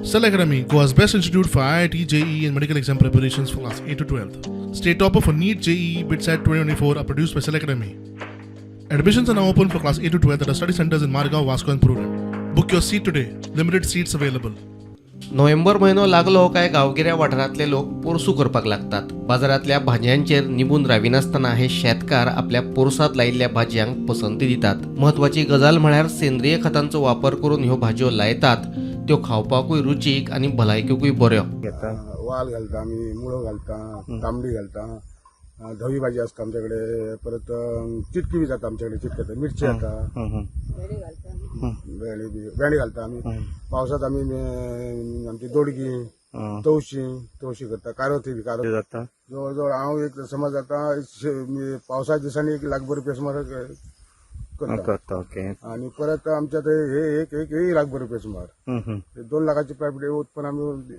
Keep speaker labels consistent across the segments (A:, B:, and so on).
A: Cell Academy, Goa's best institute for IIT, JEE and medical exam preparations for class 8 to 12th. State topper for NEET, JEE, BITSAT 2024 are produced by Cell Academy. Admissions are now open for class 8 to 12th at our study centers in Margao, Vasco and Purur. Book your seat today. Limited seats available.
B: November म्हयनो लागलो काय गांवगिऱ्या वाठारांतले लोक पोरसू करपाक लागतात. बाजारांतल्या भाजयांचेर निबून राविनासतना हे शेतकार आपल्या पोरसांत लायिल्ल्या भाजयांक पसंती दितात. महत्वाची गजाल म्हळ्यार सेंद्रीय खतांचो वापर करून ह्यो भाजयो लायतात त्यो खावपाकूय रुचीक आनी भलायकेकूय बऱ्यो.
C: वाल घालता आम्ही, मुळो घालता, तांबडी घालता, धवी भाजी असता आमच्याकडे, परत चिटकी बी जाता आमच्याकडे, चिटकी मिरची जाता, भेंडी घालता आम्ही. पावसात आम्ही आमची दोडगी, तवशी करता, कारोती जाता. जवळजवळ हांव एक समज आता पावसाच्या दिसांनी 1 लाखभर रुपये सुमार करता. आणि परत आमच्या हे एक 1 लाखभर रुपये सुमार 2 लाखाची प्रॉफिट उत्पन्न आम्ही.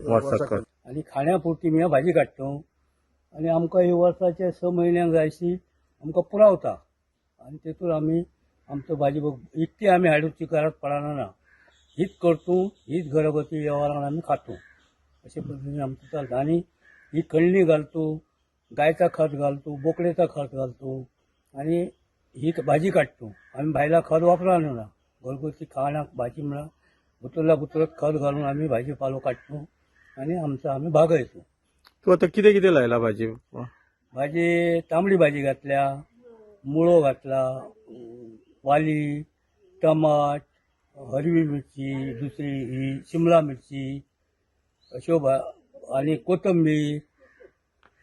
D: आणि खाण्यापुरती मी भाजी काडटा आणि आमकां ही वर्साचे 6 म्हयन्यांक जाय अशी आमकां पुरावता. आणि तेतून आमी आमचो भाजी इतकी आमी हाडूची गरज पडना ना. हीच करतू, हीच घरगुती व्यवहारान आमी खातो. अशे पद्दतीन आमचो चलता. आणि ही कण्णी घालतो, गायचा खत घालतो, बोकडेचा खत घालतो आणि ही भाजी काडतो. आमी भायला खत वापरना ना. घरगुती खाणाक भाजी म्हणल्यार बुतरत खत घालून आमी भाजी पालो काडतो आणि आमचो आमी भागयतो.
E: तू आता किती लायला भाजी?
D: भाजी तांबडी भाजी घातल्या, मुळो घातला, वाली, टमाट, हरवी मिरची, दुसरी ही शिमला मिरची अश्यो आणि कोथंबीर,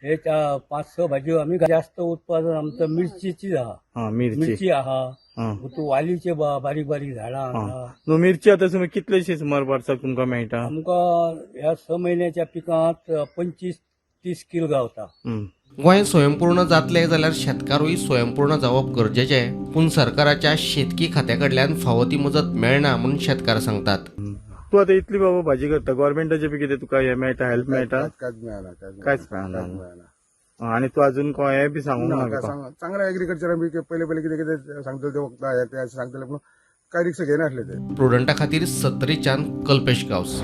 D: हे 5-6 भाजयो आमी. जास्त उत्पादन आमचं मिरचीची आहा. मिरची आहा, वालीचे बारीक बारीक झाडां आहा.
E: मिरची आता तुम्ही कितलेशे सुमार वर्साक तुमकां मेळटा?
D: आमकां ह्या 6 म्हयन्याच्या पिकांत 25-30 किलो गावता.
B: गोंय स्वयंपूर्ण जातले जाल्यार शेतकारूय स्वयंपूर्ण जावप गरजेचें. पूण सरकाराच्या शेतकी खात्या कडल्यान फावो ती मजत मेळना म्हणून शेतकार सांगतात.
E: तू आता इतली बाबा भाजी करता, गव्हर्नमेंटाचे बी कितें तुका हे मेळटा, हेल्प मेळटा?
C: कांयच मेळना.
E: कांयच मेळना. आणि तू अजून हे बी सांगूंक ना?
C: चांगला एग्रीकल्चर आम्ही पहिले कितें कितें सांगतले ते वखदां ते सांगतले, पूण कांय रिक्स घेयनासले ते.
B: प्रुडंटा खातीर सत्तरीच्यान कल्पेश गांवस.